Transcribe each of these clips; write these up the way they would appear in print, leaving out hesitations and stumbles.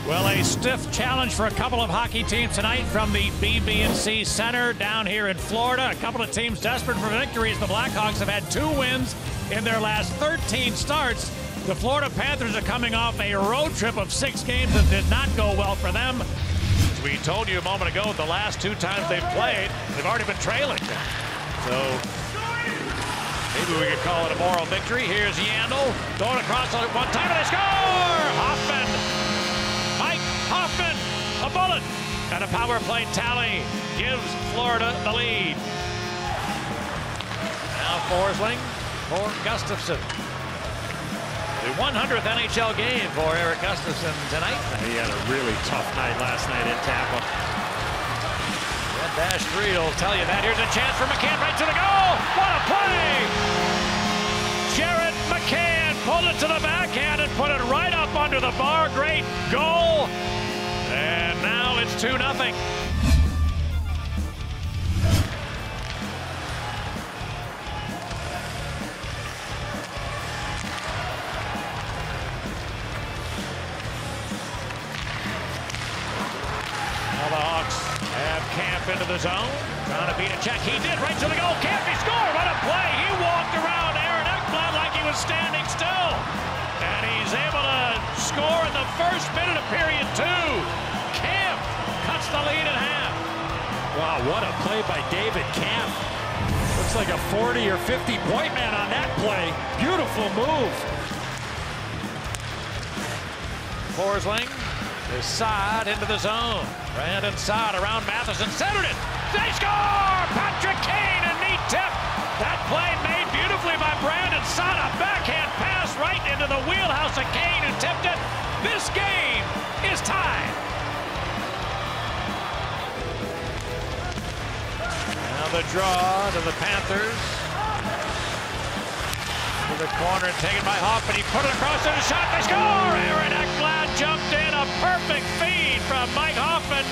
Well, a stiff challenge for a couple of hockey teams tonight from the BB&C Center down here in Florida. A couple of teams desperate for victories. The Blackhawks have had 2 wins in their last 13 starts. The Florida Panthers are coming off a road trip of 6 games that did not go well for them. As we told you a moment ago, the last 2 times they've played, they've already been trailing. So maybe we could call it a moral victory. Here's Yandel going across one time and they score! Hoffman! Mike Hoffman, a bullet, and a power play tally gives Florida the lead. Now Forsling for Gustafsson. The 100th NHL game for Erik Gustafsson tonight. He had a really tough night last night in Tampa. -3 will tell you that. Here's a chance for McCann right to the goal. What a play! Jared McCann pulled it to the backhand and put it right up under the bar. Great goal. And now it's 2-0. Now the Hawks have Kampf into the zone. Trying to beat a check. He did right to the goal. Kampf, he scored. What a play. He walked around Aaron Ekblad like he was standing still. And he's able to score in the first minute of period 2. Kampf cuts the lead in half. Wow, what a play by David Kampf. Looks like a 40 or 50 point man on that play. Beautiful move. Forsling is Saad into the zone. Brandon Saad around Matheson, centered it. They score! Patrick Kane, a neat tip. That play made beautifully by Brandon Saad. A backhand pass right into the wheelhouse of Kane, who tipped it. This game is tied. Now the draw to the Panthers. To the corner, taken by Hoffman. He put it across and a shot. They score! Aaron Ekblad jumped in. A perfect feed from Mike Hoffman.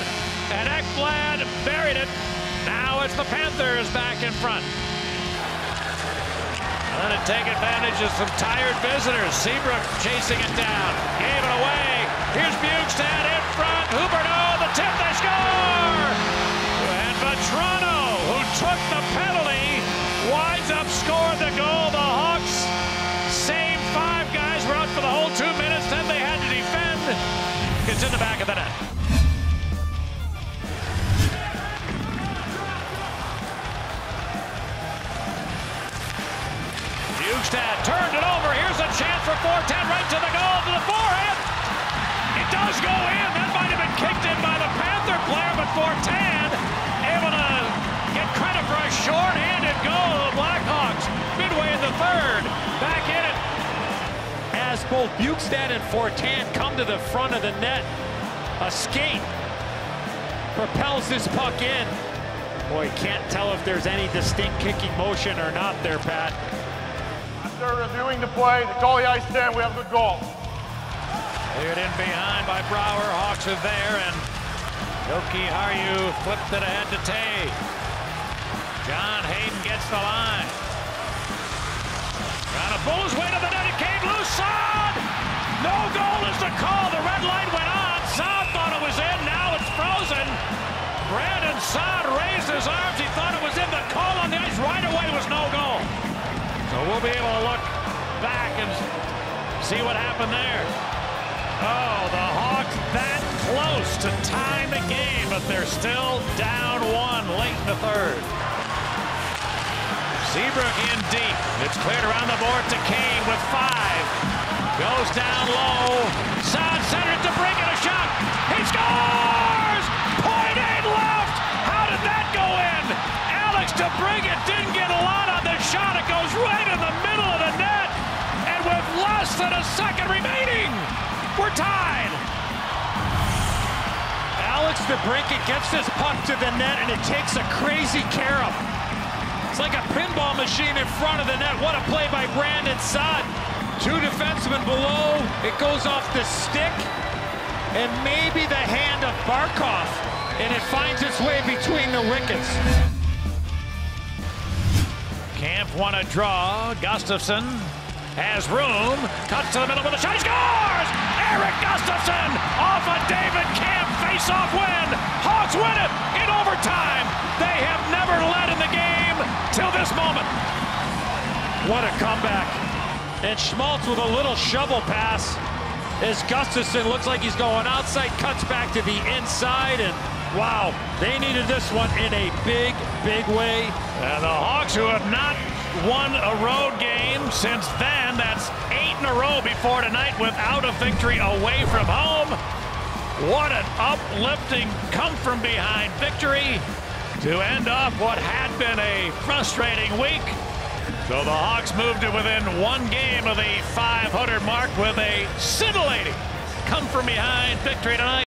And Ekblad buried it. Now it's the Panthers back in front. And to take advantage of some tired visitors. Seabrook chasing it down. Gave it away. Here's Bjugstad in front. Huberdeau, the tip, they score! And Vatrano, who took the penalty, winds up scoring the goal. The Hawks, same 5 guys were out for the whole 2 minutes. Then they had to defend. Gets in the back of the net. Bjugstad turned it over. Here's a chance for 410 right to the goal, to the forehand. It does go in. That might have been kicked in by the Panther player, but 410 able to get credit for a short-handed goal of the Blackhawks midway in the 3rd. Back in it. As both Bjugstad and Fortin come to the front of the net, a skate propels this puck in. Boy, can't tell if there's any distinct kicking motion or not there, Pat. After reviewing the play, they call the ice stand, we have a good goal. Cleared in behind by Brouwer. Hawks are there, and Jokiharju flipped it ahead to Tay. John Hayden gets the line. Trying to bull his way to the net. It came loose. Saad! No goal is the call. The red light went on. Saad thought it was in. Now it's frozen. Brandon Saad raised his arms. He thought it was in. The call on the ice right away was no goal. So we'll be able to look back and see what happened there. Oh, the Hawks that close to tying the game, but they're still down 1 late in the 3rd. Seabrook in deep. It's cleared around the board to Kane with 5. Goes down low. Saad centered to bring it a shot. He scores! .8 left. How did that go in? Alex DeBrincat didn't get a lot on the shot. It goes right in the middle of the net. And with less than a second remaining, we're tied. Alex DeBrincat gets this puck to the net, and it takes a crazy carom. It's like a pinball machine in front of the net. What a play by Brandon Saad. 2 defensemen below. It goes off the stick and maybe the hand of Barkov, and it finds its way between the wickets. Kampf won a draw. Gustafsson has room. Cuts to the middle with a shot. He scores! Erik Gustafsson off a overtime. They have never led in the game till this moment. What a comeback. And Schmaltz with a little shovel pass as Gustafsson looks like he's going outside, cuts back to the inside, and wow, they needed this one in a big, big way. And the Hawks, who have not won a road game since then, that's 8 in a row before tonight without a victory away from home. What an uplifting come-from-behind victory to end off what had been a frustrating week. So the Hawks moved to within 1 game of the 500 mark with a scintillating come-from-behind victory tonight.